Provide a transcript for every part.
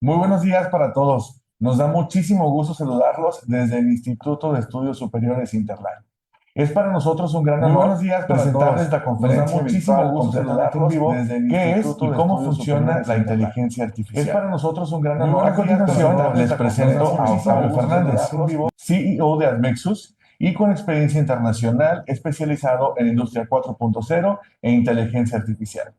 Muy buenos días para todos. Nos da muchísimo gusto saludarlos desde el Instituto de Estudios Superiores Interland. Es para nosotros un gran Muy honor buenos días para presentarles todos. la Nos da conferencia muchísimo virtual gusto completamente en saludarlos vivo, desde el qué es Instituto y de cómo Estudios funciona Superiores la Interland. inteligencia Es artificial. para nosotros un gran Muy honor a continuación presentarles les la presento conferencia a virtual Octavio Fernández, completamente en vivo. CEO de Admexus y con experiencia internacional especializado en Industria 4.0 e inteligencia artificial.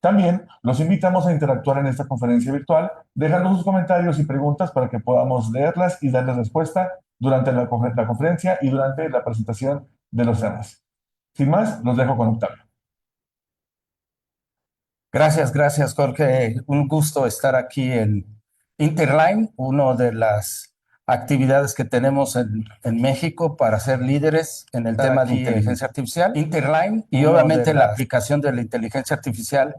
También los invitamos a interactuar en esta conferencia virtual, dejando sus comentarios y preguntas para que podamos leerlas y darles respuesta durante la conferencia y durante la presentación de los temas. Sin más, los dejo con Octavio. Gracias, Jorge. Un gusto estar aquí en Interline, una de las actividades que tenemos en México para ser líderes en el tema de inteligencia artificial. Interline y obviamente la aplicación de la inteligencia artificial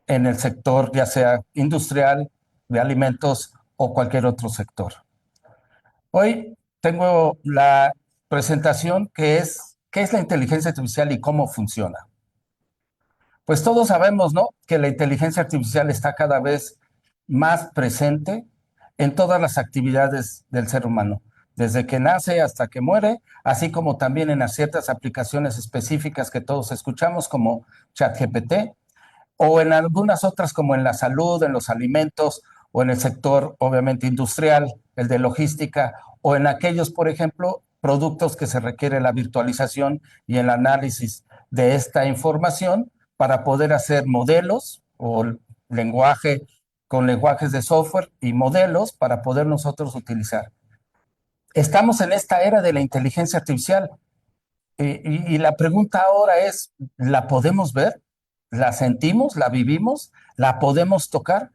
en el sector, ya sea industrial, de alimentos o cualquier otro sector. Hoy tengo la presentación que es ¿qué es la inteligencia artificial y cómo funciona? Pues todos sabemos, ¿no?, que la inteligencia artificial está cada vez más presente en todas las actividades del ser humano, desde que nace hasta que muere, así como también en las ciertas aplicaciones específicas que todos escuchamos, como ChatGPT, o en algunas otras como en la salud, en los alimentos, o en el sector, obviamente, industrial, el de logística, o en aquellos, por ejemplo, productos que se requiere la virtualización y el análisis de esta información para poder hacer modelos o lenguaje con lenguajes de software y modelos para poder nosotros utilizar. Estamos en esta era de la inteligencia artificial y la pregunta ahora es, ¿la podemos ver? ¿La sentimos? ¿La vivimos? ¿La podemos tocar?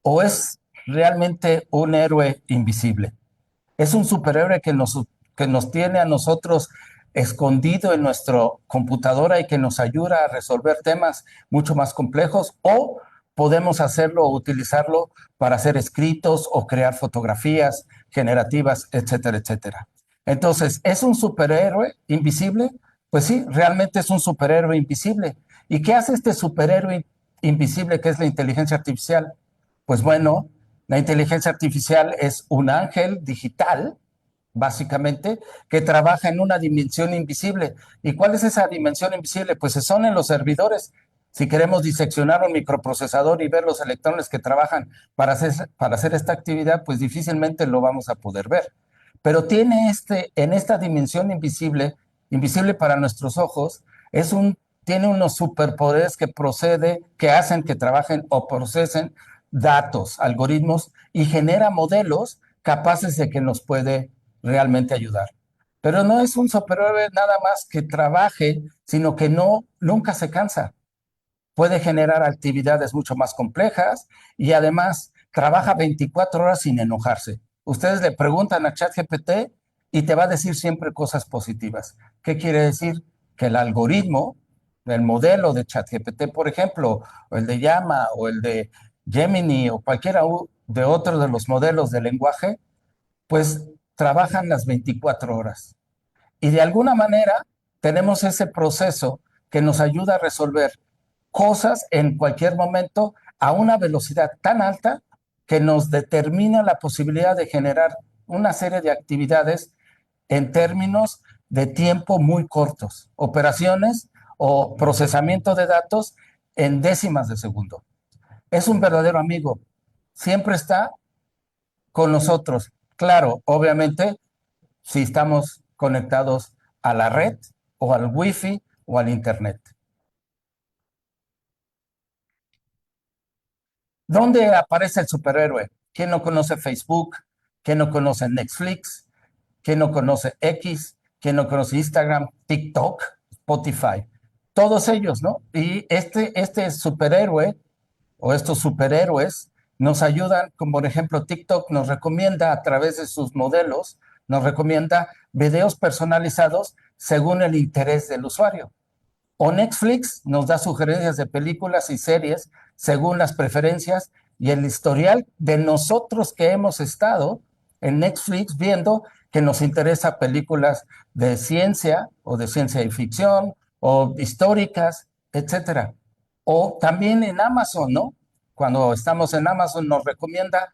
¿O es realmente un héroe invisible? Es un superhéroe que nos tiene a nosotros escondido en nuestra computadora y que nos ayuda a resolver temas mucho más complejos, o podemos hacerlo o utilizarlo para hacer escritos o crear fotografías generativas, etcétera, etcétera. Entonces, ¿es un superhéroe invisible? Pues sí, realmente es un superhéroe invisible. ¿Y qué hace este superhéroe invisible que es la inteligencia artificial? Pues bueno, la inteligencia artificial es un ángel digital, básicamente, que trabaja en una dimensión invisible. ¿Y cuál es esa dimensión invisible? Pues son en los servidores. Si queremos diseccionar un microprocesador y ver los electrones que trabajan para hacer esta actividad, pues difícilmente lo vamos a poder ver. Pero tiene en esta dimensión invisible, invisible para nuestros ojos, tiene unos superpoderes que hacen que trabajen o procesen datos, algoritmos y genera modelos capaces de que nos puede realmente ayudar. Pero no es un superhéroe nada más que trabaje, sino que nunca se cansa. Puede generar actividades mucho más complejas y además trabaja 24 horas sin enojarse. Ustedes le preguntan a ChatGPT y te va a decir siempre cosas positivas. ¿Qué quiere decir? Que el algoritmo, el modelo de ChatGPT, por ejemplo, o el de Llama, o el de Gemini, o cualquiera de otros de los modelos de lenguaje, pues trabajan las 24 horas. Y de alguna manera tenemos ese proceso que nos ayuda a resolver cosas en cualquier momento a una velocidad tan alta que nos determina la posibilidad de generar una serie de actividades en términos de tiempo muy cortos, operaciones o procesamiento de datos en décimas de segundo. Es un verdadero amigo, siempre está con nosotros. Claro, obviamente, si estamos conectados a la red o al wifi o al internet. ¿Dónde aparece el superhéroe? ¿Quién no conoce Facebook? ¿Quién no conoce Netflix? ¿Quién no conoce X? ¿Quién no conoce Instagram, TikTok, Spotify? Todos ellos, ¿no? Y este superhéroe o estos superhéroes nos ayudan, como por ejemplo TikTok nos recomienda a través de sus modelos, nos recomienda videos personalizados según el interés del usuario. O Netflix nos da sugerencias de películas y series según las preferencias y el historial de nosotros que hemos estado en Netflix viendo que nos interesa películas de ciencia o de ciencia y ficción o históricas, etcétera. O también en Amazon, ¿no? cuando estamos en Amazon, nos recomienda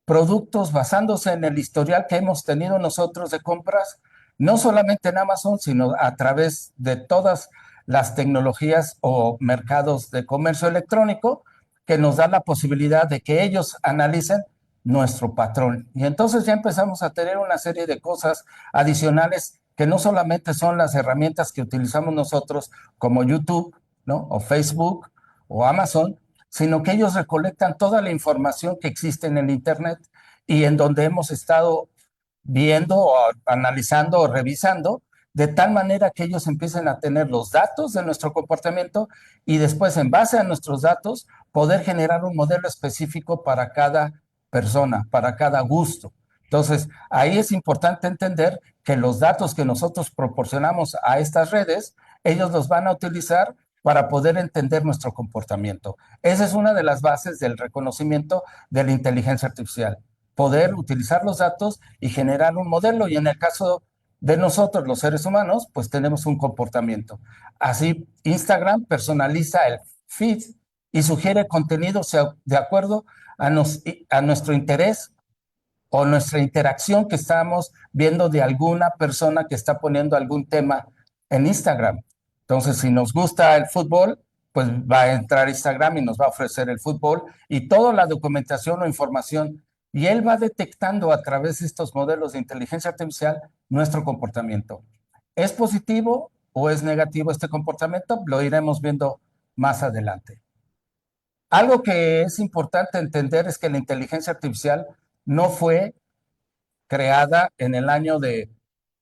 productos basándose en el historial que hemos tenido nosotros de compras, no solamente en Amazon, sino a través de todas las tecnologías o mercados de comercio electrónico, que nos da la posibilidad de que ellos analicen nuestro patrón. Y entonces ya empezamos a tener una serie de cosas adicionales que no solamente son las herramientas que utilizamos nosotros como YouTube, ¿no? O Facebook o Amazon, sino que ellos recolectan toda la información que existe en el Internet y en donde hemos estado viendo o analizando o revisando, de tal manera que ellos empiecen a tener los datos de nuestro comportamiento y después, en base a nuestros datos, poder generar un modelo específico para cada persona, para cada gusto. Entonces, ahí es importante entender que los datos que nosotros proporcionamos a estas redes, ellos los van a utilizar para poder entender nuestro comportamiento. Esa es una de las bases del reconocimiento de la inteligencia artificial, poder utilizar los datos y generar un modelo. Y en el caso de nosotros, los seres humanos, pues tenemos un comportamiento. Así, Instagram personaliza el feed y sugiere contenido de acuerdo a nuestro interés o nuestra interacción que estamos viendo de alguna persona que está poniendo algún tema en Instagram. Entonces, si nos gusta el fútbol, pues va a entrar a Instagram y nos va a ofrecer el fútbol y toda la documentación o información. Y él va detectando a través de estos modelos de inteligencia artificial nuestro comportamiento. ¿Es positivo o es negativo este comportamiento? Lo iremos viendo más adelante. Algo que es importante entender es que la inteligencia artificial no fue creada en el año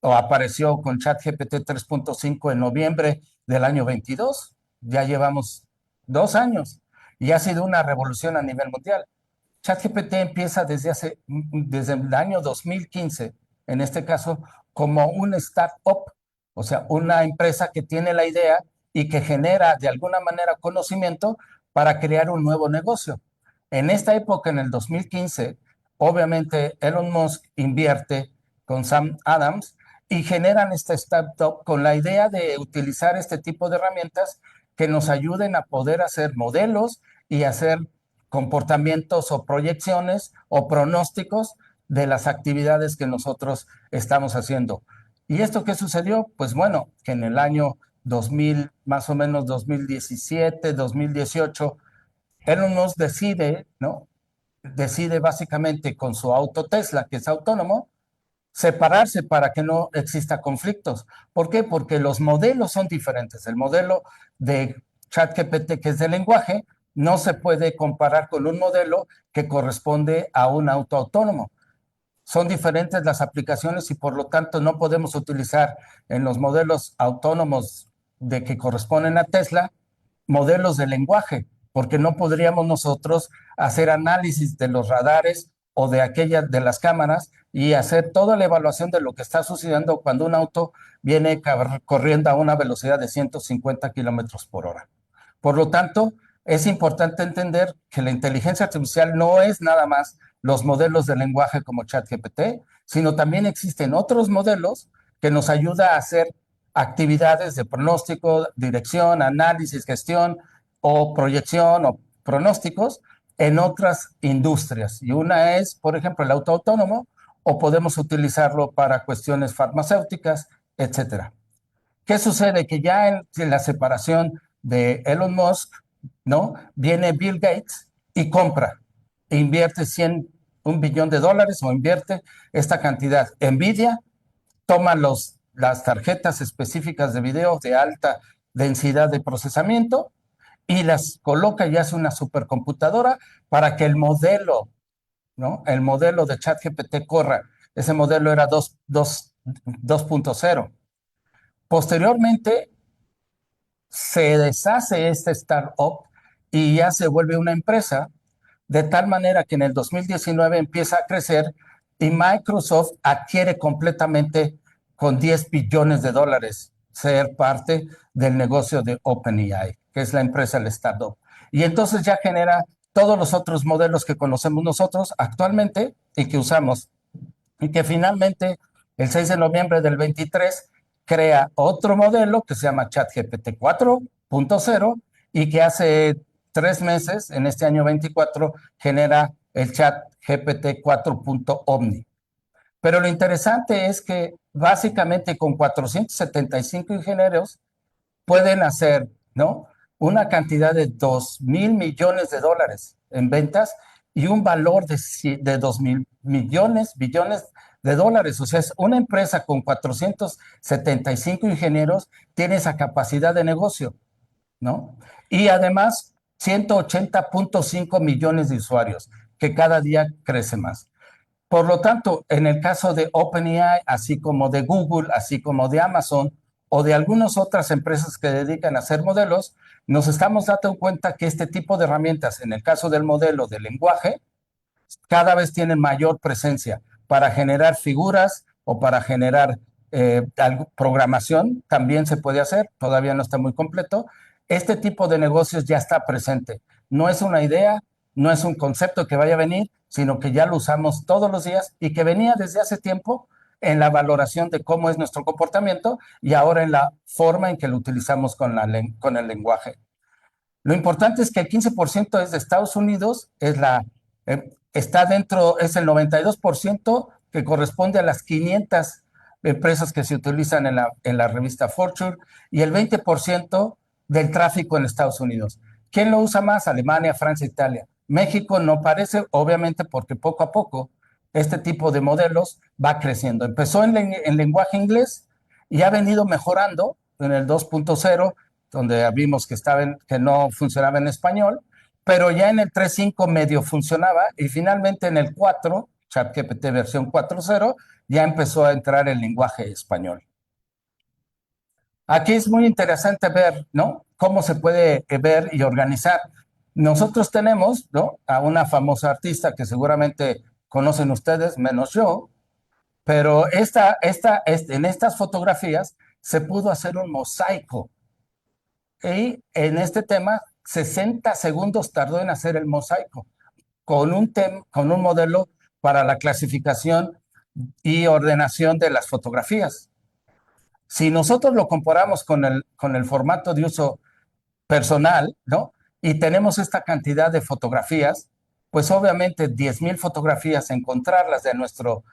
o apareció con ChatGPT 3.5 en noviembre del año 22. Ya llevamos 2 años y ha sido una revolución a nivel mundial. ChatGPT empieza desde el año 2015, en este caso, como un startup, o sea, una empresa que tiene la idea y que genera de alguna manera conocimiento para crear un nuevo negocio. En esta época, en el 2015, obviamente Elon Musk invierte con Sam Adams y generan esta startup con la idea de utilizar este tipo de herramientas que nos ayuden a poder hacer modelos y hacer comportamientos o proyecciones o pronósticos de las actividades que nosotros estamos haciendo. ¿Y esto qué sucedió? Pues bueno, que en el año 2000, más o menos 2017, 2018, Elon Musk decide, ¿no? Decide básicamente con su auto Tesla, que es autónomo, separarse para que no exista conflictos. ¿Por qué? Porque los modelos son diferentes. El modelo de ChatGPT, que es de lenguaje, no se puede comparar con un modelo que corresponde a un auto autónomo. Son diferentes las aplicaciones y por lo tanto no podemos utilizar en los modelos autónomos de que corresponden a Tesla modelos de lenguaje, porque no podríamos nosotros hacer análisis de los radares o de aquellas de las cámaras y hacer toda la evaluación de lo que está sucediendo cuando un auto viene corriendo a una velocidad de 150 kilómetros por hora. Por lo tanto, es importante entender que la inteligencia artificial no es nada más los modelos de lenguaje como ChatGPT, sino también existen otros modelos que nos ayudan a hacer actividades de pronóstico, dirección, análisis, gestión o proyección o pronósticos en otras industrias. Y una es, por ejemplo, el auto autónomo, o podemos utilizarlo para cuestiones farmacéuticas, etcétera. ¿Qué sucede? Que ya en la separación de Elon Musk, ¿no? Viene Bill Gates y compra, e invierte $100 billones o invierte esta cantidad. Nvidia toma las tarjetas específicas de video de alta densidad de procesamiento y las coloca y hace una supercomputadora para que el modelo, ¿no? El modelo de ChatGPT corra. Ese modelo era 2.0. Posteriormente, se deshace esta startup y ya se vuelve una empresa, de tal manera que en el 2019 empieza a crecer y Microsoft adquiere completamente con $10 billones ser parte del negocio de OpenAI, que es la empresa, el startup. Y entonces ya genera todos los otros modelos que conocemos nosotros actualmente y que usamos. Y que finalmente, el 6 de noviembre del 23, crea otro modelo que se llama ChatGPT 4.0 y que hace 3 meses, en este año 24, genera el chat GPT 4.omni. Pero lo interesante es que básicamente con 475 ingenieros pueden hacer, ¿no?, una cantidad de 2.000 millones de dólares en ventas y un valor de 2.000 millones, billones de dólares. O sea, es una empresa con 475 ingenieros tiene esa capacidad de negocio, ¿no? Y además 180.5 millones de usuarios, que cada día crece más. Por lo tanto, en el caso de OpenAI, así como de Google, así como de Amazon o de algunas otras empresas que dedican a hacer modelos, nos estamos dando cuenta que este tipo de herramientas, en el caso del modelo de lenguaje, cada vez tienen mayor presencia para generar figuras o para generar programación. También se puede hacer, todavía no está muy completo. Este tipo de negocios ya está presente. No es una idea, no es un concepto que vaya a venir, sino que ya lo usamos todos los días y que venía desde hace tiempo en la valoración de cómo es nuestro comportamiento y ahora en la forma en que lo utilizamos con el lenguaje. Lo importante es que el 15% es de Estados Unidos, está dentro, es el 92% que corresponde a las 500 empresas que se utilizan en la revista Fortune y el 20% del tráfico en Estados Unidos. ¿Quién lo usa más? Alemania, Francia, Italia. México no parece, obviamente, porque poco a poco este tipo de modelos va creciendo. Empezó en lenguaje inglés y ha venido mejorando en el 2.0, donde vimos que no funcionaba en español, pero ya en el 3.5 medio funcionaba y finalmente en el 4, ChatGPT versión 4.0, ya empezó a entrar el lenguaje español. Aquí es muy interesante ver, ¿no?, cómo se puede ver y organizar. Nosotros tenemos, ¿no?, a una famosa artista que seguramente conocen ustedes, menos yo, pero en estas fotografías se pudo hacer un mosaico. Y en este tema, 60 segundos tardó en hacer el mosaico con un modelo para la clasificación y ordenación de las fotografías. Si nosotros lo comparamos con el formato de uso personal, ¿no?, y tenemos esta cantidad de fotografías, pues obviamente 10,000 fotografías, encontrarlas en nuestro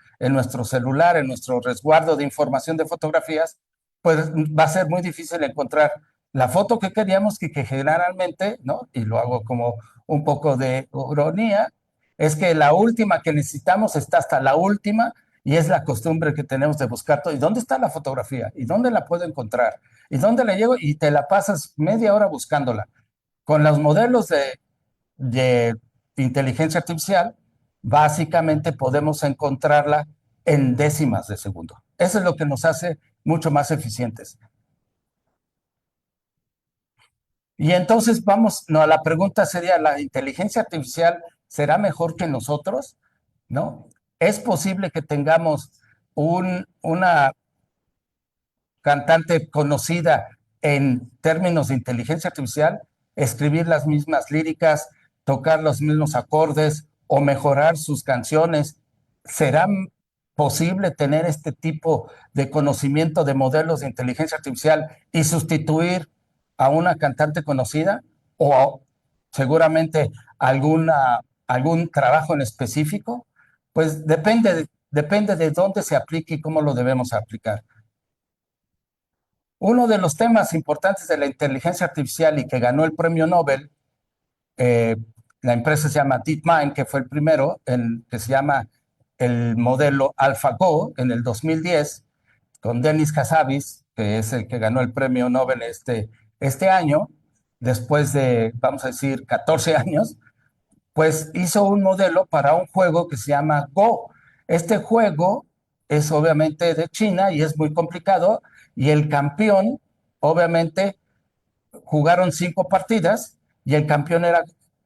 celular, en nuestro resguardo de información de fotografías, pues va a ser muy difícil encontrar la foto que queríamos, que generalmente, ¿no?, y lo hago como un poco de ironía, es que la última que necesitamos está hasta la última y es la costumbre que tenemos de buscar todo. ¿Y dónde está la fotografía? ¿Y dónde la puedo encontrar? ¿Y dónde la llego? Y te la pasas media hora buscándola. Con los modelos de inteligencia artificial, básicamente podemos encontrarla en décimas de segundo. Eso es lo que nos hace mucho más eficientes. Y entonces vamos, no, la pregunta sería, ¿la inteligencia artificial será mejor que nosotros? ¿No? ¿Es posible que tengamos una cantante conocida en términos de inteligencia artificial, escribir las mismas líricas, tocar los mismos acordes o mejorar sus canciones? ¿Será posible tener este tipo de conocimiento de modelos de inteligencia artificial y sustituir a una cantante conocida? ¿O seguramente algún trabajo en específico? Pues depende de dónde se aplique y cómo lo debemos aplicar. Uno de los temas importantes de la inteligencia artificial y que ganó el premio Nobel, la empresa se llama DeepMind, que fue el primero, que se llama el modelo AlphaGo en el 2010, con Denis Hassabis, que es el que ganó el premio Nobel este año, después de, vamos a decir, 14 años, pues hizo un modelo para un juego que se llama Go. Este juego es obviamente de China y es muy complicado, y el campeón, obviamente, jugaron 5 partidas y el campeón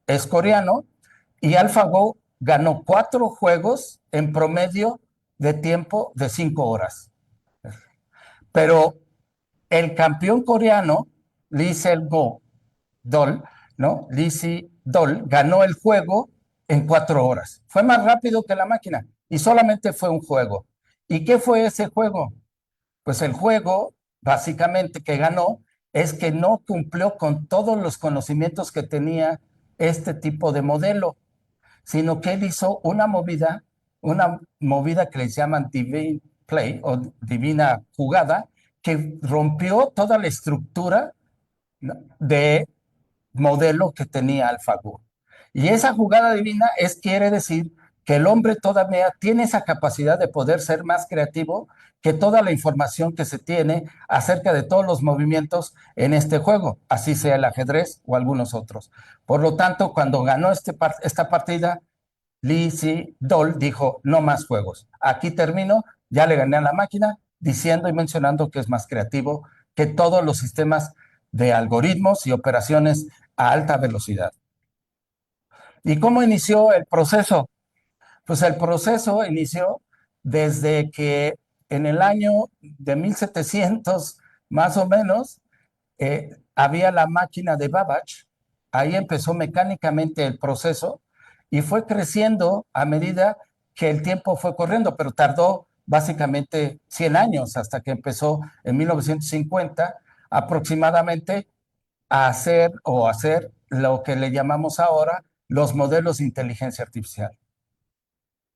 es coreano, y AlphaGo ganó 4 juegos en promedio de tiempo de 5 horas. Pero el campeón coreano, Lee Sedol, ¿no? Lee Sedol ganó el juego en 4 horas. Fue más rápido que la máquina y solamente fue un juego. ¿Y qué fue ese juego? Pues el juego, básicamente, que ganó es que no cumplió con todos los conocimientos que tenía este tipo de modelo, sino que él hizo una movida que les llaman Divine Play o Divina Jugada, que rompió toda la estructura, ¿no?, de modelo que tenía AlphaGo. Y esa jugada divina quiere decir que el hombre todavía tiene esa capacidad de poder ser más creativo que toda la información que se tiene acerca de todos los movimientos en este juego, así sea el ajedrez o algunos otros. Por lo tanto, cuando ganó esta partida, Lee Sedol dijo, no más juegos. Aquí termino, ya le gané a la máquina, diciendo y mencionando que es más creativo que todos los sistemas de algoritmos y operaciones a alta velocidad. ¿Y cómo inició el proceso? Pues el proceso inició desde que en el año de 1700, más o menos, había la máquina de Babbage. Ahí empezó mecánicamente el proceso y fue creciendo a medida que el tiempo fue corriendo, pero tardó básicamente 100 años hasta que empezó en 1950 aproximadamente a hacer lo que le llamamos ahora los modelos de inteligencia artificial.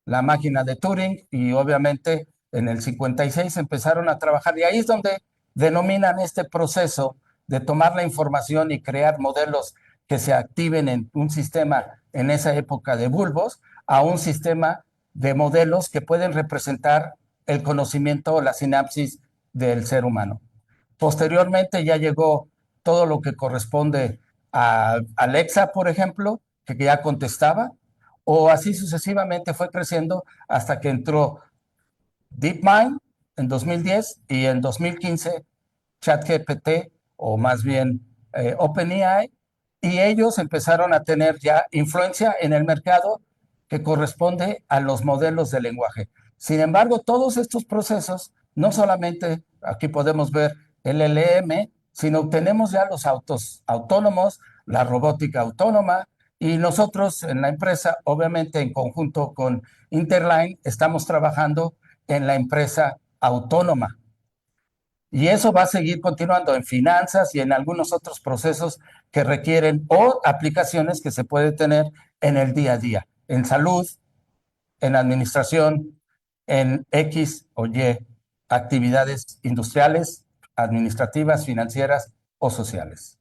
La máquina de Turing y obviamente en el 56 empezaron a trabajar y ahí es donde denominan este proceso de tomar la información y crear modelos que se activen en un sistema en esa época de bulbos a un sistema de modelos que pueden representar el conocimiento o la sinapsis del ser humano. Posteriormente ya llegó todo lo que corresponde a Alexa, por ejemplo, que ya contestaba, o así sucesivamente fue creciendo hasta que entró DeepMind en 2010 y en 2015 ChatGPT, o más bien OpenAI, y ellos empezaron a tener ya influencia en el mercado que corresponde a los modelos de lenguaje. Sin embargo, todos estos procesos, no solamente aquí podemos ver el LLM, sino tenemos ya los autos autónomos, la robótica autónoma, y nosotros en la empresa, obviamente en conjunto con Interline, estamos trabajando en la empresa autónoma. Y eso va a seguir continuando en finanzas y en algunos otros procesos que requieren o aplicaciones que se puede tener en el día a día, en salud, en administración, en X o Y actividades industriales, administrativas, financieras o sociales.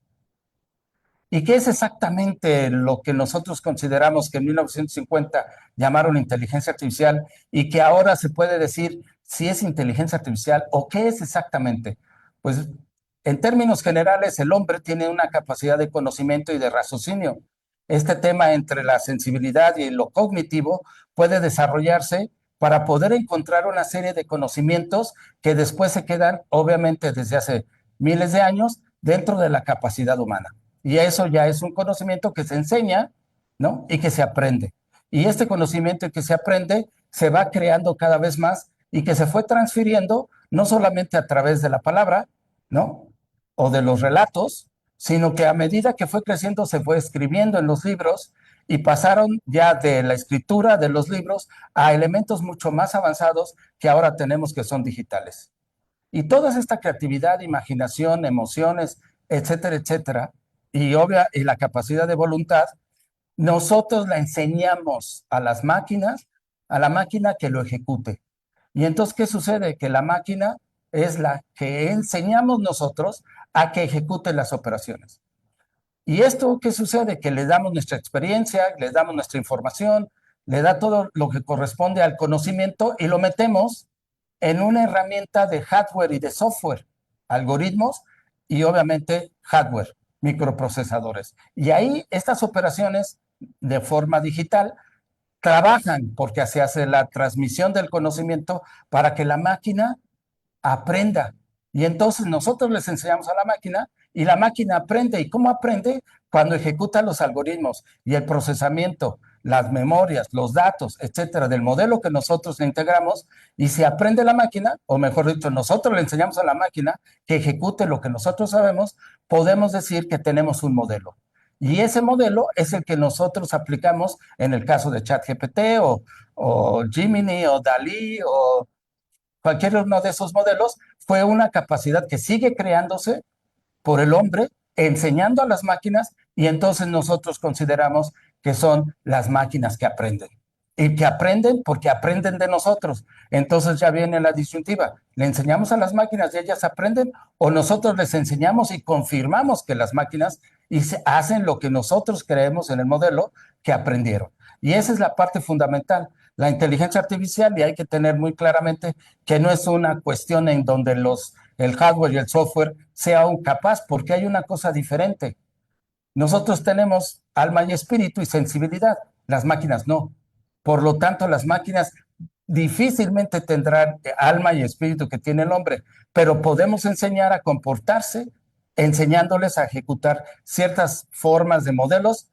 ¿Y qué es exactamente lo que nosotros consideramos que en 1950 llamaron inteligencia artificial y que ahora se puede decir si es inteligencia artificial o qué es exactamente? Pues en términos generales, el hombre tiene una capacidad de conocimiento y de raciocinio. Este tema entre la sensibilidad y lo cognitivo puede desarrollarse para poder encontrar una serie de conocimientos que después se quedan, obviamente desde hace miles de años, dentro de la capacidad humana. Y eso ya es un conocimiento que se enseña, ¿no?, y que se aprende. Y este conocimiento que se aprende se va creando cada vez más y que se fue transfiriendo no solamente a través de la palabra, ¿no?, o de los relatos, sino que a medida que fue creciendo se fue escribiendo en los libros y pasaron ya de la escritura de los libros a elementos mucho más avanzados que ahora tenemos, que son digitales. Y toda esta creatividad, imaginación, emociones, etcétera, etcétera, y la capacidad de voluntad, nosotros la enseñamos a las máquinas, a la máquina que lo ejecute. Y entonces, ¿qué sucede? Que la máquina es la que enseñamos nosotros a que ejecute las operaciones. ¿Y esto qué sucede? Que le damos nuestra experiencia, le damos nuestra información, le da todo lo que corresponde al conocimiento y lo metemos en una herramienta de hardware y de software, algoritmos y obviamente hardware, microprocesadores. Y ahí estas operaciones de forma digital trabajan porque se hace la transmisión del conocimiento para que la máquina aprenda. Y entonces nosotros les enseñamos a la máquina y la máquina aprende. ¿Y cómo aprende? Cuando ejecuta los algoritmos y el procesamiento, las memorias, los datos, etcétera, del modelo que nosotros le integramos. Y si aprende la máquina, o mejor dicho, nosotros le enseñamos a la máquina que ejecute lo que nosotros sabemos, podemos decir que tenemos un modelo. Y ese modelo es el que nosotros aplicamos en el caso de ChatGPT o Gemini o DALL-E cualquier uno de esos modelos. Fue una capacidad que sigue creándose por el hombre, enseñando a las máquinas, y entonces nosotros consideramos que son las máquinas que aprenden. Y que aprenden porque aprenden de nosotros. Entonces ya viene la disyuntiva. ¿Le enseñamos a las máquinas y ellas aprenden? ¿O nosotros les enseñamos y confirmamos que las máquinas hacen lo que nosotros creemos en el modelo que aprendieron? Y esa es la parte fundamental. La inteligencia artificial, y hay que tener muy claramente que no es una cuestión en donde el hardware y el software sea aún capaz, porque hay una cosa diferente. Nosotros tenemos alma y espíritu y sensibilidad, las máquinas no. Por lo tanto, las máquinas difícilmente tendrán alma y espíritu que tiene el hombre, pero podemos enseñar a comportarse, enseñándoles a ejecutar ciertas formas de modelos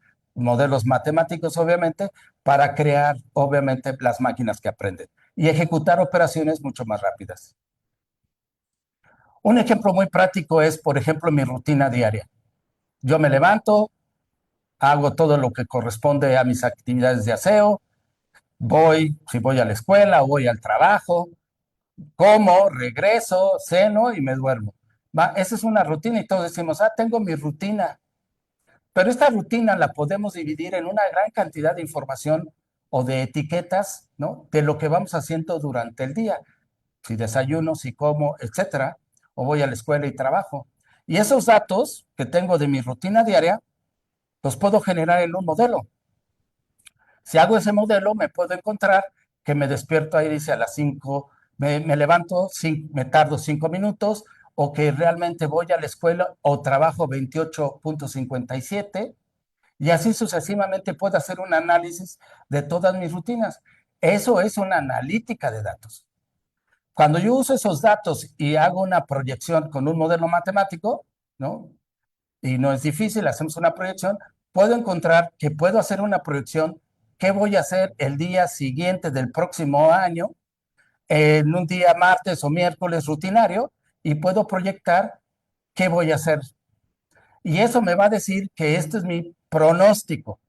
matemáticos obviamente, para crear obviamente las máquinas que aprenden y ejecutar operaciones mucho más rápidas. Un ejemplo muy práctico es, por ejemplo, mi rutina diaria. Yo me levanto, hago todo lo que corresponde a mis actividades de aseo, si voy a la escuela, voy al trabajo, como, regreso, ceno y me duermo. Esa es una rutina y todos decimos, tengo mi rutina. Pero esta rutina la podemos dividir en una gran cantidad de información o de etiquetas, ¿no? De lo que vamos haciendo durante el día. Si desayuno, si como, etcétera, o voy a la escuela y trabajo. Y esos datos que tengo de mi rutina diaria, los puedo generar en un modelo. Si hago ese modelo, me puedo encontrar que me despierto ahí, dice a las 5, me levanto, me tardo 5 minutos, o que realmente voy a la escuela o trabajo 28.57, y así sucesivamente puedo hacer un análisis de todas mis rutinas. Eso es una analítica de datos. Cuando yo uso esos datos y hago una proyección con un modelo matemático, ¿no? Y no es difícil, hacemos una proyección, puedo encontrar que puedo hacer una proyección, qué voy a hacer el día siguiente del próximo año, en un día martes o miércoles rutinario, y puedo proyectar qué voy a hacer. Y eso me va a decir que este es mi pronóstico.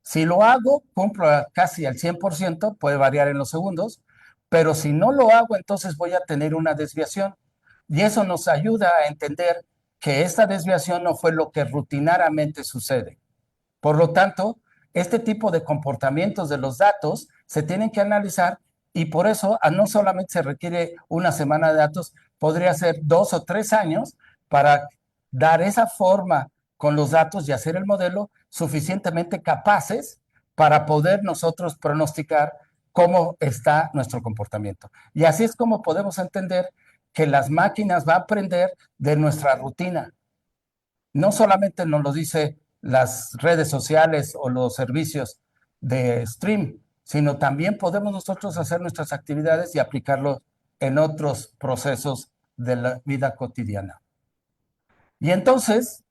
Si lo hago, cumplo casi al 100%, puede variar en los segundos, pero si no lo hago, entonces voy a tener una desviación. Y eso nos ayuda a entender que esta desviación no fue lo que rutinariamente sucede. Por lo tanto, este tipo de comportamientos de los datos se tienen que analizar, y por eso no solamente se requiere una semana de datos, podría ser 2 o 3 años para dar esa forma con los datos y hacer el modelo suficientemente capaces para poder nosotros pronosticar cómo está nuestro comportamiento. Y así es como podemos entender que las máquinas van a aprender de nuestra rutina. No solamente nos lo dice las redes sociales o los servicios de stream, sino también podemos nosotros hacer nuestras actividades y aplicarlo en otros procesos de la vida cotidiana. Y entonces,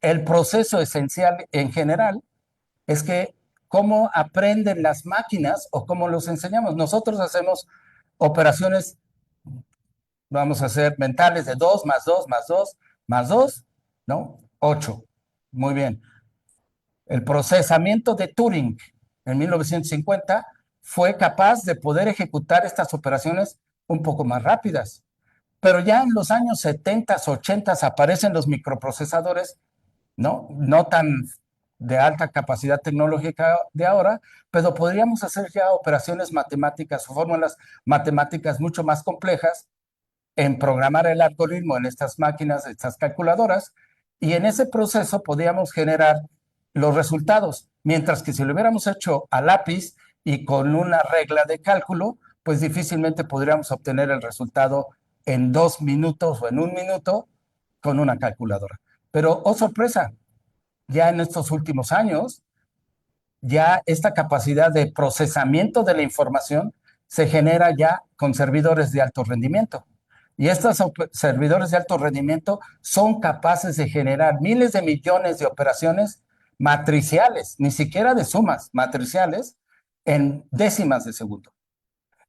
el proceso esencial en general es que cómo aprenden las máquinas o cómo los enseñamos. Nosotros hacemos operaciones, vamos a hacer mentales de 2 más 2 más 2 más 2, ¿no? 8. Muy bien. El procesamiento de Turing en 1950 fue capaz de poder ejecutar estas operaciones un poco más rápidas. Pero ya en los años 70, 80 aparecen los microprocesadores, ¿no? No tan de alta capacidad tecnológica de ahora, pero podríamos hacer ya operaciones matemáticas o fórmulas matemáticas mucho más complejas en programar el algoritmo en estas máquinas, estas calculadoras, y en ese proceso podíamos generar los resultados, mientras que si lo hubiéramos hecho a lápiz y con una regla de cálculo, pues difícilmente podríamos obtener el resultado en 2 minutos o en 1 minuto con una calculadora. Pero, oh sorpresa, ya en estos últimos años, ya esta capacidad de procesamiento de la información se genera ya con servidores de alto rendimiento. Y estos servidores de alto rendimiento son capaces de generar miles de millones de operaciones matriciales, ni siquiera de sumas, matriciales, en décimas de segundo.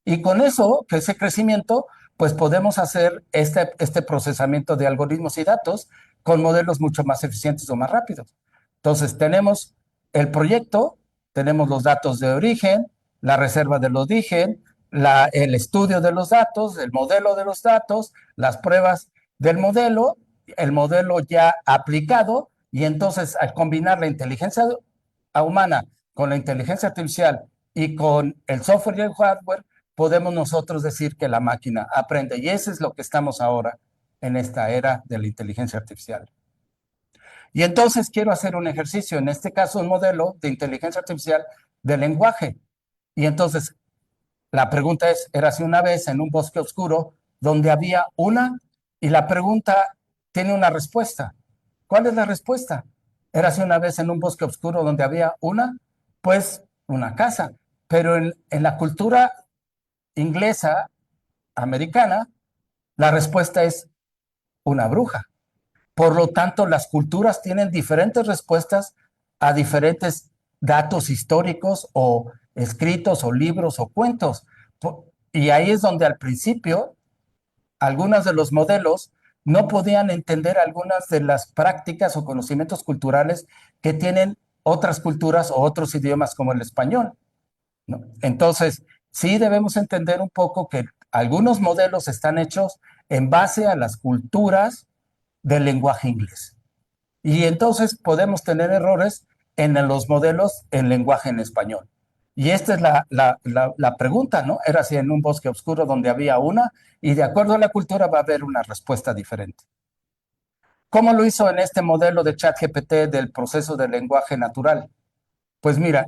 Y con eso, que ese crecimiento, pues podemos hacer este procesamiento de algoritmos y datos con modelos mucho más eficientes o más rápidos. Entonces, tenemos el proyecto, tenemos los datos de origen, la reserva del origen, el estudio de los datos, el modelo de los datos, las pruebas del modelo, el modelo ya aplicado, y entonces al combinar la inteligencia humana con la inteligencia artificial y con el software y el hardware, podemos nosotros decir que la máquina aprende. Y eso es lo que estamos ahora en esta era de la inteligencia artificial. Y entonces quiero hacer un ejercicio, en este caso un modelo de inteligencia artificial de lenguaje. Y entonces la pregunta es, érase una vez en un bosque oscuro donde había una, y la pregunta tiene una respuesta. ¿Cuál es la respuesta? Érase una vez en un bosque oscuro donde había una, pues una casa. Pero en la cultura inglesa, americana, la respuesta es una bruja. Por lo tanto, las culturas tienen diferentes respuestas a diferentes datos históricos o escritos o libros o cuentos. Y ahí es donde al principio algunos de los modelos no podían entender algunas de las prácticas o conocimientos culturales que tienen otras culturas o otros idiomas como el español, ¿no? Entonces, sí debemos entender un poco que algunos modelos están hechos en base a las culturas del lenguaje inglés. Y entonces podemos tener errores en los modelos en lenguaje en español. Y esta es la pregunta, ¿no? Era si en un bosque oscuro donde había una, y de acuerdo a la cultura va a haber una respuesta diferente. ¿Cómo lo hizo en este modelo de ChatGPT del proceso del lenguaje natural? Pues mira,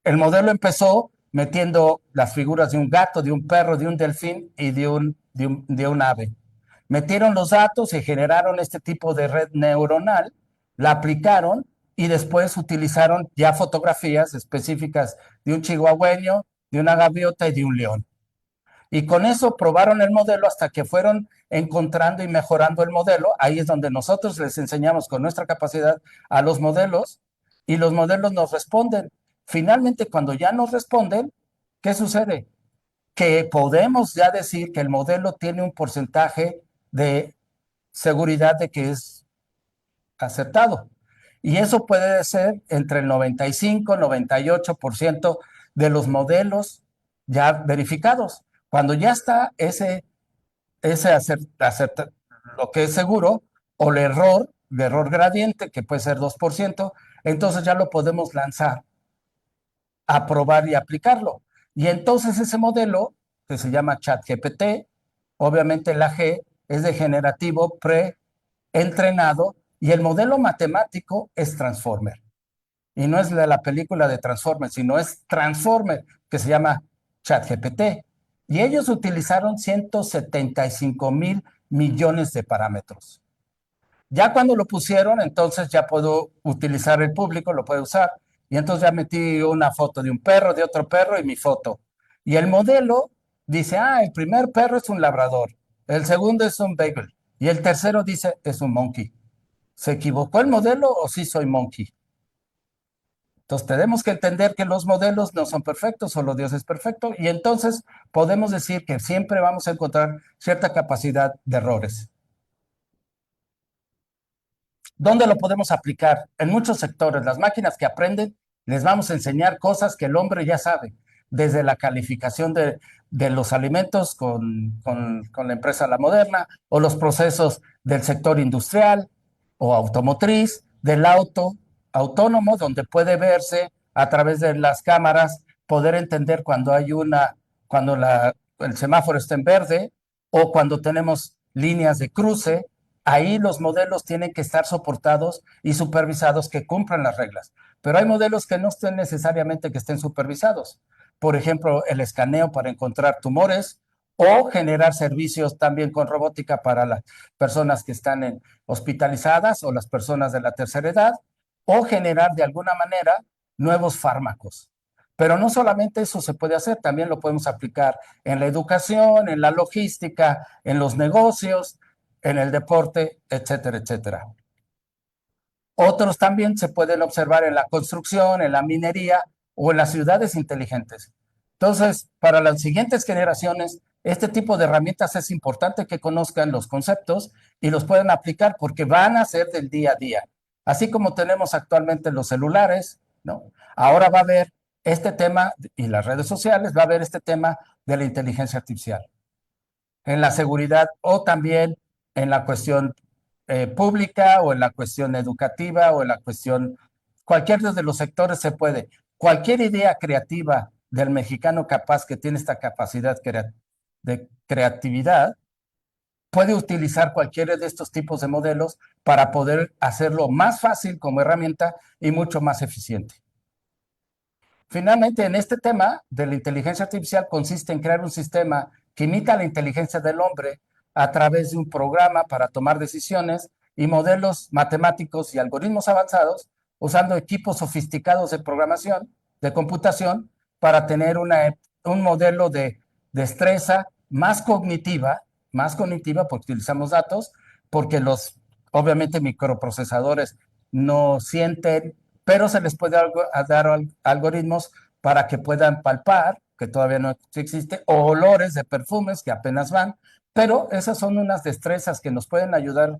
el modelo empezó metiendo las figuras de un gato, de un perro, de un delfín y de un ave. Metieron los datos y generaron este tipo de red neuronal, la aplicaron y después utilizaron ya fotografías específicas de un chihuahueño, de una gaviota y de un león. Y con eso probaron el modelo hasta que fueron encontrando y mejorando el modelo. Ahí es donde nosotros les enseñamos con nuestra capacidad a los modelos, y los modelos nos responden. Finalmente, cuando ya nos responden, ¿qué sucede? Que podemos ya decir que el modelo tiene un porcentaje de seguridad de que es acertado. Y eso puede ser entre el 95 y 98% de los modelos ya verificados. Cuando ya está lo que es seguro, o el error gradiente, que puede ser 2%, entonces ya lo podemos lanzar a probar y aplicarlo. Y entonces ese modelo, que se llama ChatGPT, obviamente la G es de generativo pre-entrenado, y el modelo matemático es Transformer. Y no es de la película de Transformers, sino es Transformer, que se llama ChatGPT. Y ellos utilizaron 175,000 millones de parámetros. Ya cuando lo pusieron, entonces ya puedo utilizar el público, lo puede usar. Y entonces ya metí una foto de un perro, de otro perro y mi foto. Y el modelo dice, el primer perro es un labrador, el segundo es un beagle y el tercero dice es un monkey. ¿Se equivocó el modelo o sí soy monkey? Entonces tenemos que entender que los modelos no son perfectos, solo Dios es perfecto, y entonces podemos decir que siempre vamos a encontrar cierta capacidad de errores. ¿Dónde lo podemos aplicar? En muchos sectores. Las máquinas que aprenden, les vamos a enseñar cosas que el hombre ya sabe, desde la calificación de los alimentos con la empresa La Moderna, o los procesos del sector industrial o automotriz, del auto autónomo, donde puede verse a través de las cámaras, poder entender cuando hay cuando el semáforo está en verde, o cuando tenemos líneas de cruce. Ahí los modelos tienen que estar soportados y supervisados, que cumplan las reglas. Pero hay modelos que no estén necesariamente que estén supervisados. Por ejemplo, el escaneo para encontrar tumores, o generar servicios también con robótica para las personas que están hospitalizadas o las personas de la tercera edad, o generar de alguna manera nuevos fármacos. Pero no solamente eso se puede hacer, también lo podemos aplicar en la educación, en la logística, en los negocios, en el deporte, etcétera, etcétera. Otros también se pueden observar en la construcción, en la minería o en las ciudades inteligentes. Entonces, para las siguientes generaciones, este tipo de herramientas es importante que conozcan los conceptos y los puedan aplicar, porque van a ser del día a día. Así como tenemos actualmente los celulares, ¿no? Ahora va a haber este tema, y las redes sociales, va a haber este tema de la inteligencia artificial en la seguridad, o también en la cuestión pública o en la cuestión educativa o en la cuestión, cualquier de los sectores se puede. Cualquier idea creativa del mexicano capaz que tiene esta capacidad de creatividad puede utilizar cualquiera de estos tipos de modelos para poder hacerlo más fácil como herramienta y mucho más eficiente. Finalmente, en este tema de la inteligencia artificial consiste en crear un sistema que imita la inteligencia del hombre a través de un programa para tomar decisiones y modelos matemáticos y algoritmos avanzados usando equipos sofisticados de programación, de computación, para tener un modelo de destreza más cognitiva porque utilizamos datos, porque obviamente, microprocesadores no sienten, pero se les puede dar algoritmos para que puedan palpar, que todavía no existe, o olores de perfumes que apenas van, pero esas son unas destrezas que nos pueden ayudar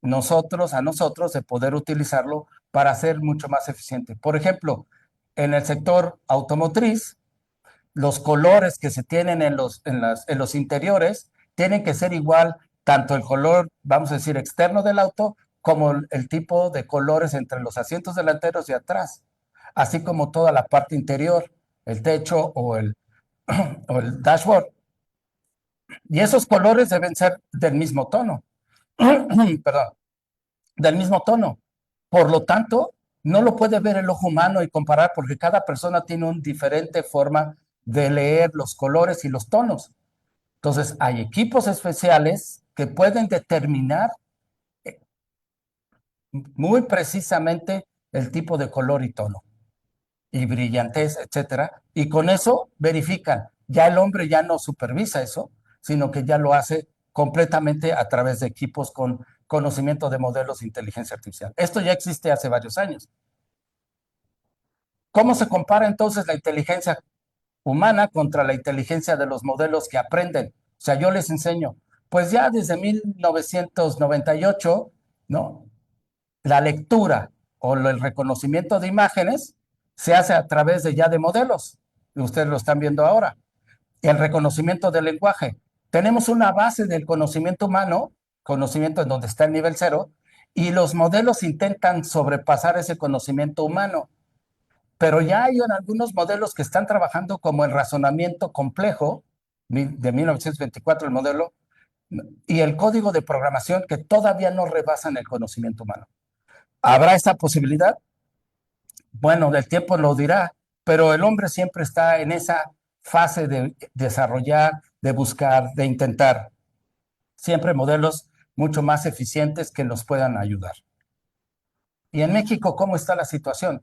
a nosotros de poder utilizarlo para ser mucho más eficiente. Por ejemplo, en el sector automotriz, los colores que se tienen en los interiores tienen que ser igual, tanto el color, vamos a decir, externo del auto, como el tipo de colores entre los asientos delanteros y atrás, así como toda la parte interior, el techo o el dashboard. Y esos colores deben ser del mismo tono, perdón, del mismo tono. Por lo tanto, no lo puede ver el ojo humano y comparar porque cada persona tiene una diferente forma de leer los colores y los tonos. Entonces, hay equipos especiales que pueden determinar muy precisamente el tipo de color y tono y brillantez, etcétera, y con eso verifican. Ya el hombre ya no supervisa eso, sino que ya lo hace completamente a través de equipos con conocimiento de modelos de inteligencia artificial. Esto ya existe hace varios años. ¿Cómo se compara entonces la inteligencia humana contra la inteligencia de los modelos que aprenden? O sea, yo les enseño, pues ya desde 1998, ¿no? La lectura o el reconocimiento de imágenes se hace a través de modelos. Y ustedes lo están viendo ahora. El reconocimiento del lenguaje. Tenemos una base del conocimiento humano, conocimiento en donde está el nivel cero, y los modelos intentan sobrepasar ese conocimiento humano. Pero ya hay algunos modelos que están trabajando como el razonamiento complejo, de 1924 el modelo, y el código de programación que todavía no rebasan el conocimiento humano. ¿Habrá esta posibilidad? Bueno, el tiempo lo dirá, pero el hombre siempre está en esa fase de desarrollar, de buscar, de intentar. Siempre modelos mucho más eficientes que nos puedan ayudar. ¿Y en México cómo está la situación?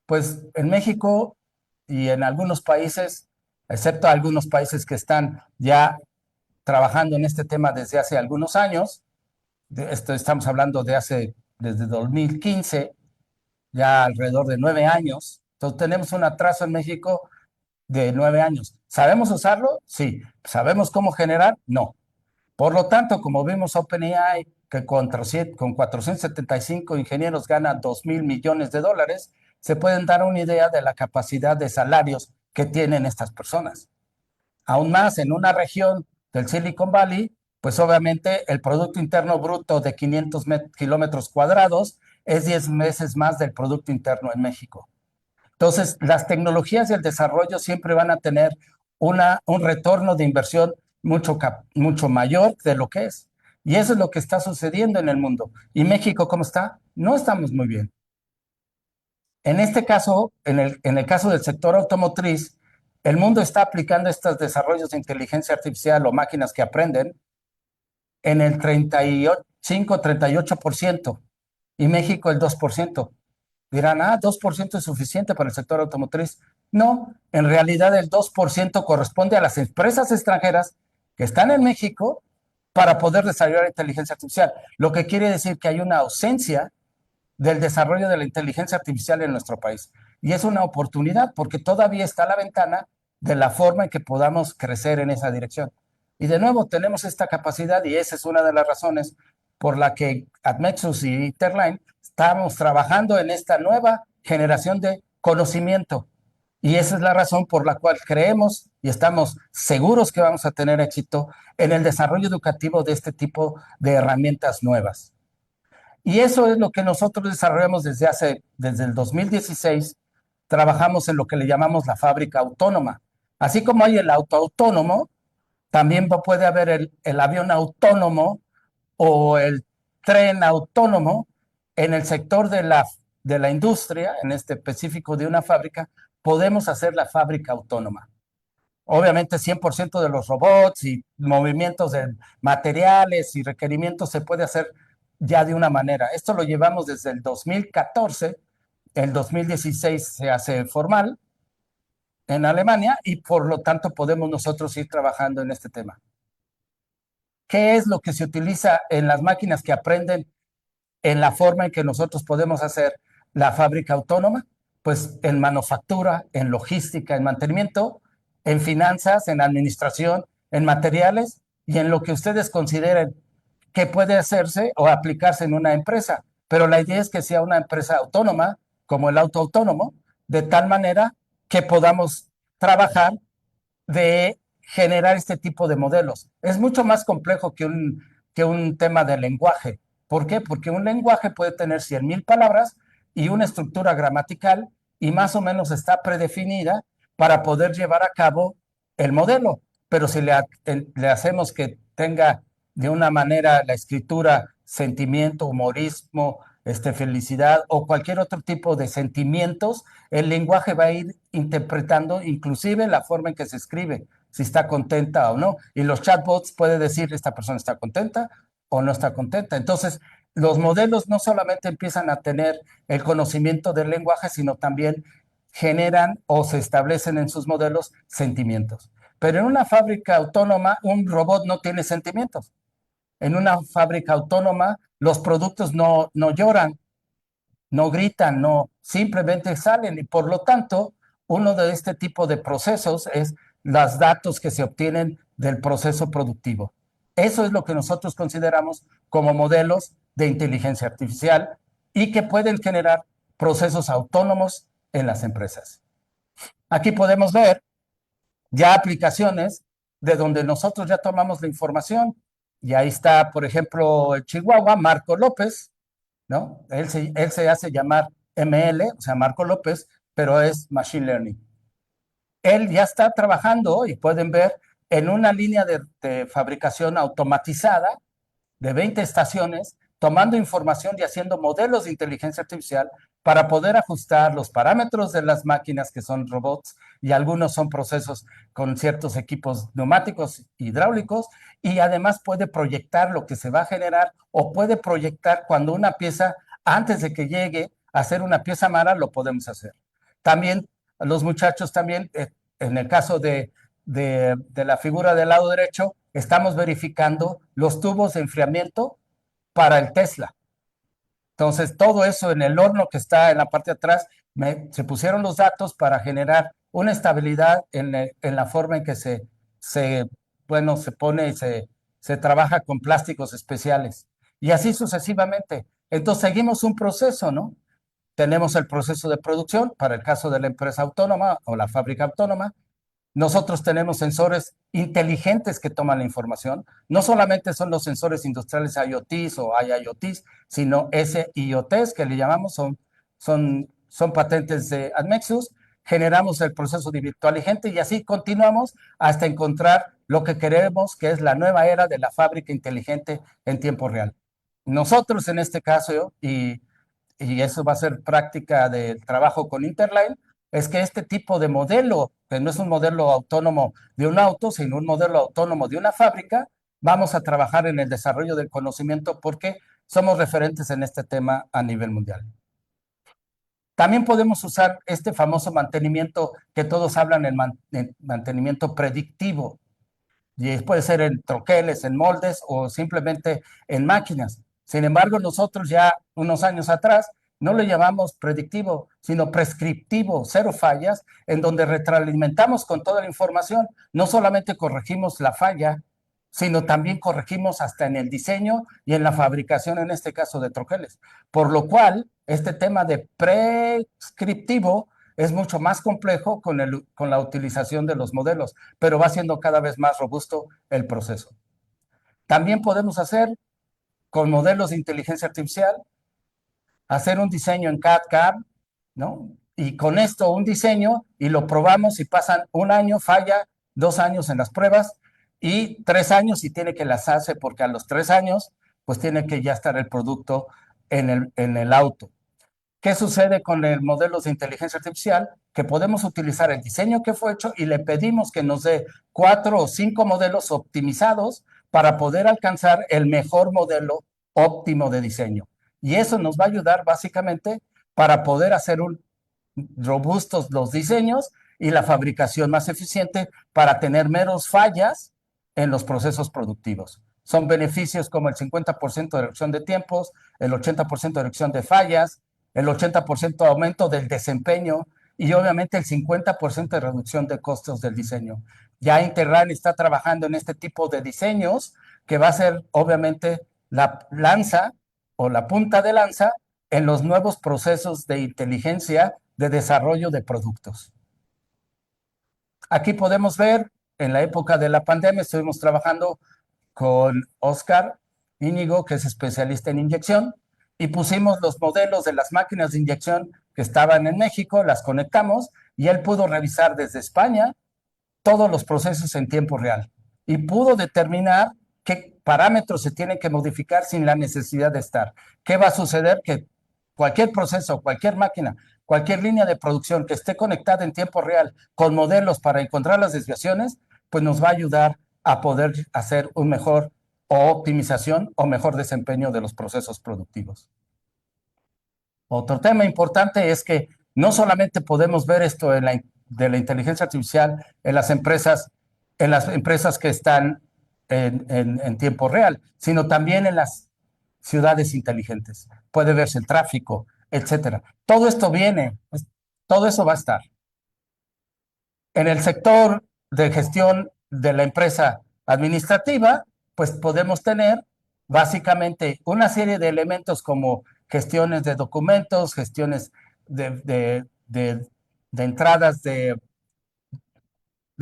Pues en México y en algunos países, excepto algunos países que están ya trabajando en este tema desde hace algunos años, estamos hablando desde 2015, ya alrededor de 9 años. Entonces tenemos un atraso en México de 9 años. ¿Sabemos usarlo? Sí. ¿Sabemos cómo generar? No. Por lo tanto, como vimos OpenAI, que con 475 ingenieros gana 2,000 millones de dólares, se pueden dar una idea de la capacidad de salarios que tienen estas personas. Aún más, en una región del Silicon Valley, pues obviamente el Producto Interno Bruto de 500 kilómetros cuadrados es 10 veces más del Producto Interno en México. Entonces, las tecnologías y el desarrollo siempre van a tener un retorno de inversión mucho mayor de lo que es. Y eso es lo que está sucediendo en el mundo. ¿Y México cómo está? No estamos muy bien. En este caso, en el caso del sector automotriz, el mundo está aplicando estos desarrollos de inteligencia artificial o máquinas que aprenden en el 35-38% y México el 2%. Dirán, 2% es suficiente para el sector automotriz. No, en realidad el 2% corresponde a las empresas extranjeras que están en México para poder desarrollar inteligencia artificial. Lo que quiere decir que hay una ausencia del desarrollo de la inteligencia artificial en nuestro país. Y es una oportunidad porque todavía está la ventana de la forma en que podamos crecer en esa dirección. Y de nuevo, tenemos esta capacidad y esa es una de las razones por la que Admexus y Interline estamos trabajando en esta nueva generación de conocimiento. Y esa es la razón por la cual creemos y estamos seguros que vamos a tener éxito en el desarrollo educativo de este tipo de herramientas nuevas. Y eso es lo que nosotros desarrollamos desde el 2016. Trabajamos en lo que le llamamos la fábrica autónoma. Así como hay el auto autónomo, también puede haber el avión autónomo o el tren autónomo en el sector de la industria, en este específico de una fábrica. Podemos hacer la fábrica autónoma. Obviamente 100% de los robots y movimientos de materiales y requerimientos se puede hacer ya de una manera. Esto lo llevamos desde el 2014, el 2016 se hace formal en Alemania y por lo tanto podemos nosotros ir trabajando en este tema. ¿Qué es lo que se utiliza en las máquinas que aprenden en la forma en que nosotros podemos hacer la fábrica autónoma? Pues en manufactura, en logística, en mantenimiento, en finanzas, en administración, en materiales y en lo que ustedes consideren que puede hacerse o aplicarse en una empresa. Pero la idea es que sea una empresa autónoma, como el auto autónomo, de tal manera que podamos trabajar de generar este tipo de modelos. Es mucho más complejo que un tema de lenguaje. ¿Por qué? Porque un lenguaje puede tener 100,000 palabras y una estructura gramatical y más o menos está predefinida para poder llevar a cabo el modelo. Pero si le hacemos que tenga de una manera la escritura sentimiento, humorismo, felicidad o cualquier otro tipo de sentimientos, el lenguaje va a ir interpretando inclusive la forma en que se escribe, si está contenta o no. Y los chatbots pueden decir, esta persona está contenta o no está contenta. Entonces, los modelos no solamente empiezan a tener el conocimiento del lenguaje, sino también generan o se establecen en sus modelos sentimientos. Pero en una fábrica autónoma, un robot no tiene sentimientos. En una fábrica autónoma, los productos no lloran, no gritan, no, simplemente salen y por lo tanto, uno de este tipo de procesos es los datos que se obtienen del proceso productivo. Eso es lo que nosotros consideramos como modelos de inteligencia artificial y que pueden generar procesos autónomos en las empresas. Aquí podemos ver ya aplicaciones de donde nosotros ya tomamos la información y ahí está, por ejemplo, en Chihuahua, Marco López, ¿no? Él se hace llamar ML, o sea, Marco López, pero es Machine Learning. Él ya está trabajando y pueden ver en una línea de fabricación automatizada de 20 estaciones, tomando información y haciendo modelos de inteligencia artificial para poder ajustar los parámetros de las máquinas que son robots y algunos son procesos con ciertos equipos neumáticos, hidráulicos y además puede proyectar lo que se va a generar o puede proyectar cuando una pieza, antes de que llegue a ser una pieza mala, lo podemos hacer. También los muchachos también, en el caso de la figura del lado derecho, estamos verificando los tubos de enfriamiento para el Tesla. Entonces, todo eso en el horno que está en la parte de atrás, se pusieron los datos para generar una estabilidad en la forma en que bueno, se pone y se trabaja con plásticos especiales. Y así sucesivamente. Entonces, seguimos un proceso, ¿no? Tenemos el proceso de producción para el caso de la empresa autónoma o la fábrica autónoma. Nosotros tenemos sensores inteligentes que toman la información. No solamente son los sensores industriales IoTs o IIoTs, sino SIoTs que le llamamos, son patentes de Admexus. Generamos el proceso de virtual y gente y así continuamos hasta encontrar lo que queremos, que es la nueva era de la fábrica inteligente en tiempo real. Nosotros en este caso, y eso va a ser práctica del trabajo con Interline, es que este tipo de modelo, que no es un modelo autónomo de un auto, sino un modelo autónomo de una fábrica, vamos a trabajar en el desarrollo del conocimiento porque somos referentes en este tema a nivel mundial. También podemos usar este famoso mantenimiento que todos hablan, el mantenimiento predictivo, y puede ser en troqueles, en moldes o simplemente en máquinas. Sin embargo, nosotros ya unos años atrás no lo llamamos predictivo, sino prescriptivo, cero fallas, en donde retroalimentamos con toda la información. No solamente corregimos la falla, sino también corregimos hasta en el diseño y en la fabricación, en este caso de troqueles. Por lo cual, este tema de prescriptivo es mucho más complejo con la utilización de los modelos, pero va siendo cada vez más robusto el proceso. También podemos hacer con modelos de inteligencia artificial, hacer un diseño en CAD/CAM, ¿no? Y con esto un diseño y lo probamos y pasan un año, falla, 2 años en las pruebas y 3 años y tiene que las hace porque a los 3 años pues tiene que ya estar el producto en el auto. ¿Qué sucede con el modelos de inteligencia artificial? Que podemos utilizar el diseño que fue hecho y le pedimos que nos dé 4 o 5 modelos optimizados para poder alcanzar el mejor modelo óptimo de diseño. Y eso nos va a ayudar básicamente para poder hacer robustos los diseños y la fabricación más eficiente para tener menos fallas en los procesos productivos. Son beneficios como el 50% de reducción de tiempos, el 80% de reducción de fallas, el 80% de aumento del desempeño y obviamente el 50% de reducción de costos del diseño. Ya Interline está trabajando en este tipo de diseños que va a ser obviamente la lanza o la punta de lanza en los nuevos procesos de inteligencia de desarrollo de productos. Aquí podemos ver, en la época de la pandemia estuvimos trabajando con Oscar Íñigo, que es especialista en inyección, y pusimos los modelos de las máquinas de inyección que estaban en México, las conectamos y él pudo revisar desde España todos los procesos en tiempo real y pudo determinar qué parámetros se tienen que modificar sin la necesidad de estar. ¿Qué va a suceder? Que cualquier proceso, cualquier máquina, cualquier línea de producción que esté conectada en tiempo real con modelos para encontrar las desviaciones, pues nos va a ayudar a poder hacer un mejor optimización o mejor desempeño de los procesos productivos. Otro tema importante es que no solamente podemos ver esto de la inteligencia artificial en las empresas que están en tiempo real, sino también en las ciudades inteligentes. Puede verse el tráfico, etcétera. Todo esto viene, todo eso va a estar. En el sector de gestión de la empresa administrativa, pues podemos tener básicamente una serie de elementos como gestiones de documentos, gestiones de entradas de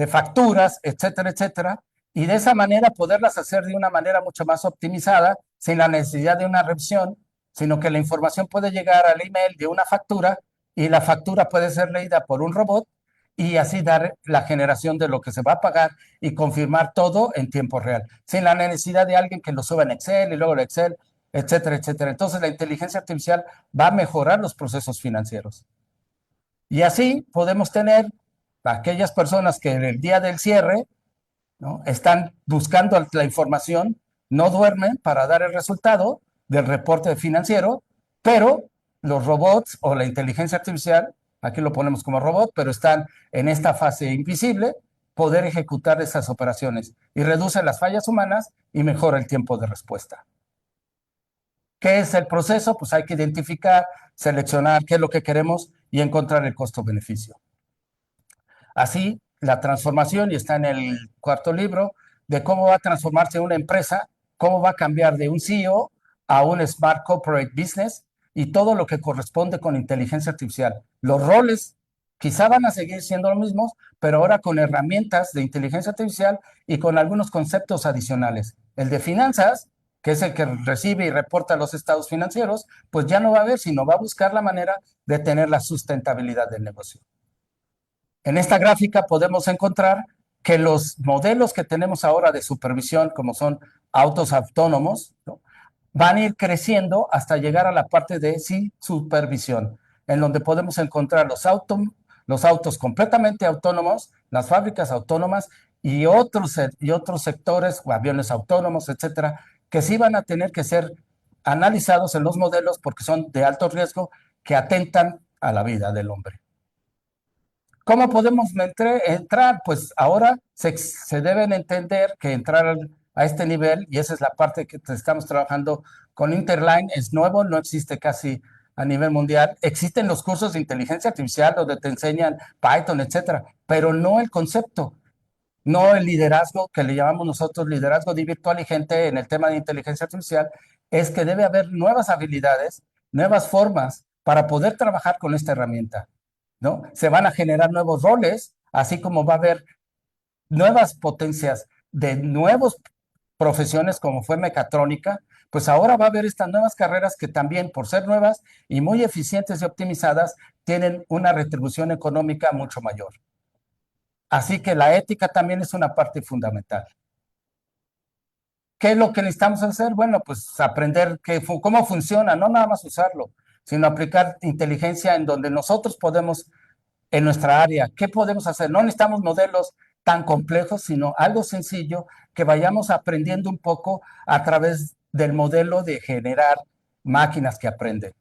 facturas, etcétera, etcétera, y de esa manera poderlas hacer de una manera mucho más optimizada, sin la necesidad de una revisión, sino que la información puede llegar al email de una factura y la factura puede ser leída por un robot y así dar la generación de lo que se va a pagar y confirmar todo en tiempo real, sin la necesidad de alguien que lo suba en Excel y luego el Excel, etcétera, etcétera. Entonces la inteligencia artificial va a mejorar los procesos financieros. Y así podemos tener aquellas personas que en el día del cierre, ¿no?, están buscando la información, no duermen para dar el resultado del reporte financiero, pero los robots o la inteligencia artificial, aquí lo ponemos como robot, pero están en esta fase invisible, poder ejecutar esas operaciones y reduce las fallas humanas y mejora el tiempo de respuesta. ¿Qué es el proceso? Pues hay que identificar, seleccionar qué es lo que queremos y encontrar el costo-beneficio. Así, la transformación, y está en el cuarto libro, de cómo va a transformarse una empresa, cómo va a cambiar de un CEO a un Smart Corporate Business y todo lo que corresponde con inteligencia artificial. Los roles quizá van a seguir siendo los mismos, pero ahora con herramientas de inteligencia artificial y con algunos conceptos adicionales. El de finanzas, que es el que recibe y reporta los estados financieros, pues ya no va a haber, sino va a buscar la manera de tener la sustentabilidad del negocio. En esta gráfica podemos encontrar que los modelos que tenemos ahora de supervisión, como son autos autónomos, ¿no?, van a ir creciendo hasta llegar a la parte de sí supervisión, en donde podemos encontrar los autos completamente autónomos, las fábricas autónomas y otros sectores, aviones autónomos, etcétera, que sí van a tener que ser analizados en los modelos porque son de alto riesgo que atentan a la vida del hombre. ¿Cómo podemos entrar? Pues ahora se deben entender que entrar a este nivel, y esa es la parte que estamos trabajando con Interline, es nuevo, no existe casi a nivel mundial. Existen los cursos de inteligencia artificial donde te enseñan Python, etcétera, pero no el concepto, no el liderazgo que le llamamos nosotros liderazgo virtual y gente en el tema de inteligencia artificial, es que debe haber nuevas habilidades, nuevas formas para poder trabajar con esta herramienta. ¿no? Se van a generar nuevos roles, así como va a haber nuevas potencias de nuevas profesiones como fue mecatrónica, pues ahora va a haber estas nuevas carreras que también, por ser nuevas y muy eficientes y optimizadas, tienen una retribución económica mucho mayor. Así que la ética también es una parte fundamental. ¿Qué es lo que necesitamos hacer? Bueno, pues aprender cómo funciona, no nada más usarlo, sino aplicar inteligencia en donde nosotros podemos, en nuestra área, ¿qué podemos hacer? No necesitamos modelos tan complejos, sino algo sencillo que vayamos aprendiendo un poco a través del modelo de generar máquinas que aprenden.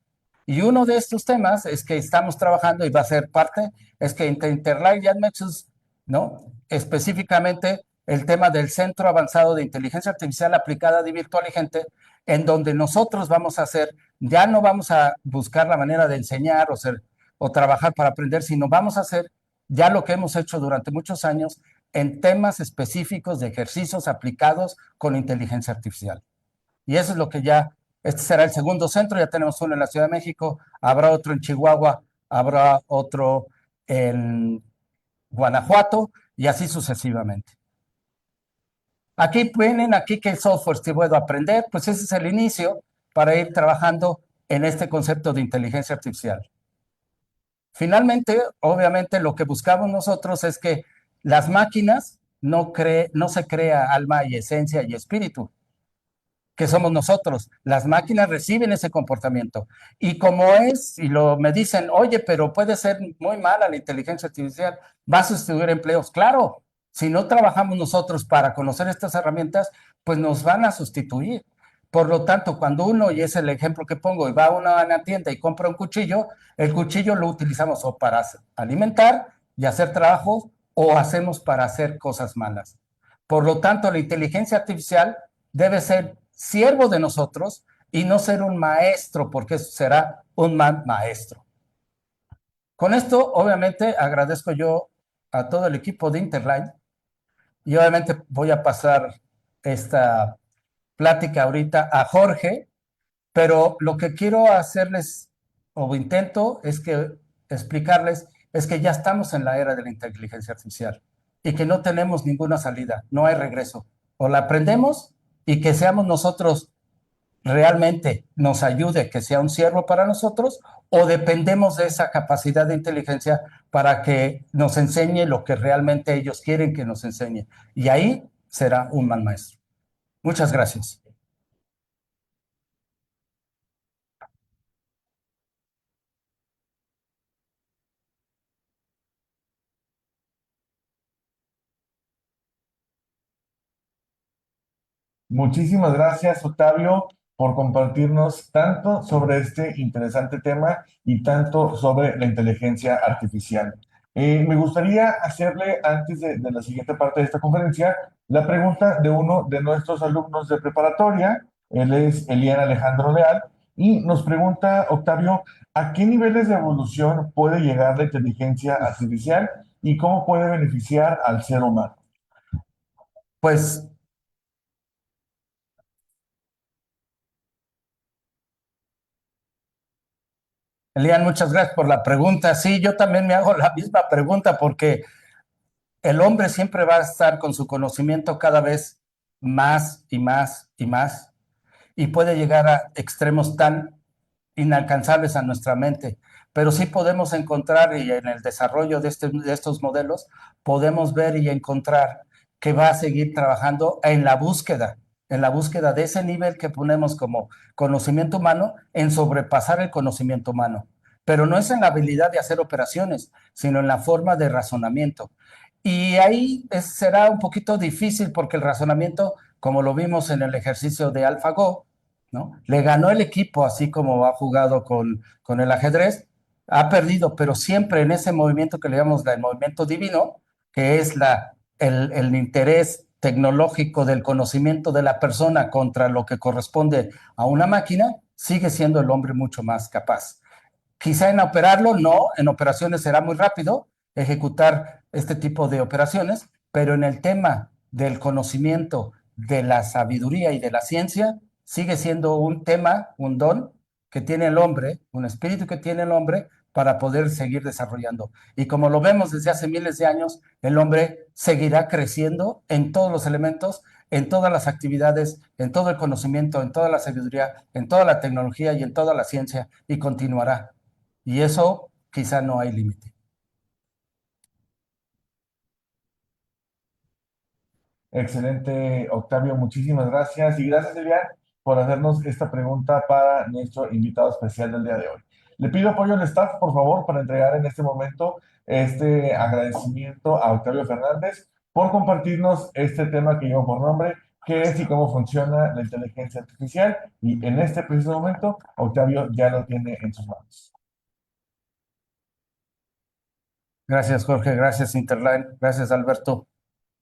Y uno de estos temas es que estamos trabajando y va a ser parte, es que Interlight y Admexus, ¿no? Específicamente el tema del Centro Avanzado de Inteligencia Artificial Aplicada de Virtualigente, en donde nosotros vamos a hacer, ya no vamos a buscar la manera de enseñar o trabajar para aprender, sino vamos a hacer ya lo que hemos hecho durante muchos años en temas específicos de ejercicios aplicados con inteligencia artificial. Y eso es lo que ya, este será el segundo centro, ya tenemos uno en la Ciudad de México, habrá otro en Chihuahua, habrá otro en Guanajuato y así sucesivamente. Aquí vienen, aquí qué software que puedo aprender, pues ese es el inicio para ir trabajando en este concepto de inteligencia artificial. Finalmente, obviamente, lo que buscamos nosotros es que las máquinas no se crea alma y esencia y espíritu, que somos nosotros. Las máquinas reciben ese comportamiento. Y como es, me dicen, oye, pero puede ser muy mala la inteligencia artificial, va a sustituir empleos. Claro, si no trabajamos nosotros para conocer estas herramientas, pues nos van a sustituir. Por lo tanto, cuando uno, y es el ejemplo que pongo, y va a una tienda y compra un cuchillo, el cuchillo lo utilizamos o para alimentar y hacer trabajo o hacemos para hacer cosas malas. Por lo tanto, la inteligencia artificial debe ser siervo de nosotros y no ser un maestro, porque eso será un mal maestro. Con esto, obviamente, agradezco yo a todo el equipo de Interline y obviamente voy a pasar esta plática ahorita a Jorge, pero lo que quiero hacerles o intento es que explicarles es que ya estamos en la era de la inteligencia artificial y que no tenemos ninguna salida, no hay regreso. O la aprendemos y que seamos nosotros realmente nos ayude, que sea un siervo para nosotros, o dependemos de esa capacidad de inteligencia para que nos enseñe lo que realmente ellos quieren que nos enseñe. Y ahí será un mal maestro. Muchas gracias. Muchísimas gracias, Octavio, por compartirnos tanto sobre este interesante tema y tanto sobre la inteligencia artificial. Me gustaría hacerle, antes de la siguiente parte de esta conferencia, la pregunta de uno de nuestros alumnos de preparatoria. Él es Elian Alejandro Leal y nos pregunta, Octavio, ¿a qué niveles de evolución puede llegar la inteligencia artificial y cómo puede beneficiar al ser humano? Pues Elian, muchas gracias por la pregunta. Sí, yo también me hago la misma pregunta porque el hombre siempre va a estar con su conocimiento cada vez más y más y más y puede llegar a extremos tan inalcanzables a nuestra mente. Pero sí podemos encontrar, y en el desarrollo de estos modelos, podemos ver y encontrar que va a seguir trabajando en la búsqueda de ese nivel que ponemos como conocimiento humano, en sobrepasar el conocimiento humano. Pero no es en la habilidad de hacer operaciones, sino en la forma de razonamiento. Y ahí será un poquito difícil porque el razonamiento, como lo vimos en el ejercicio de AlphaGo, ¿no? Le ganó el equipo, así como ha jugado con el ajedrez, ha perdido, pero siempre en ese movimiento que le llamamos el movimiento divino, que es el interés tecnológico del conocimiento de la persona contra lo que corresponde a una máquina, sigue siendo el hombre mucho más capaz. Quizá en operarlo, no, en operaciones será muy rápido ejecutar este tipo de operaciones, pero en el tema del conocimiento, de la sabiduría y de la ciencia, sigue siendo un tema, un don que tiene el hombre, un espíritu que tiene el hombre para poder seguir desarrollando. Y como lo vemos desde hace miles de años, el hombre seguirá creciendo en todos los elementos, en todas las actividades, en todo el conocimiento, en toda la sabiduría, en toda la tecnología y en toda la ciencia, y continuará. Y eso quizá no hay límite. Excelente, Octavio, muchísimas gracias. Y gracias, Elian, por hacernos esta pregunta para nuestro invitado especial del día de hoy. Le pido apoyo al staff, por favor, para entregar en este momento este agradecimiento a Octavio Fernández por compartirnos este tema que lleva por nombre, qué es y cómo funciona la inteligencia artificial. Y en este preciso momento, Octavio ya lo tiene en sus manos. Gracias, Jorge. Gracias, Interline. Gracias, Alberto.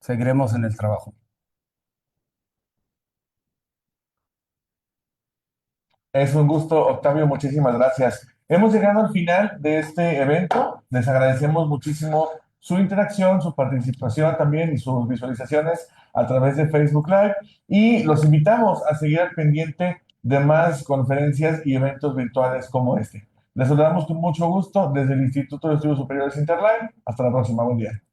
Seguiremos en el trabajo. Es un gusto, Octavio, muchísimas gracias. Hemos llegado al final de este evento. Les agradecemos muchísimo su interacción, su participación también y sus visualizaciones a través de Facebook Live. Y los invitamos a seguir al pendiente de más conferencias y eventos virtuales como este. Les saludamos con mucho gusto desde el Instituto de Estudios Superiores Interline. Hasta la próxima. Buen día.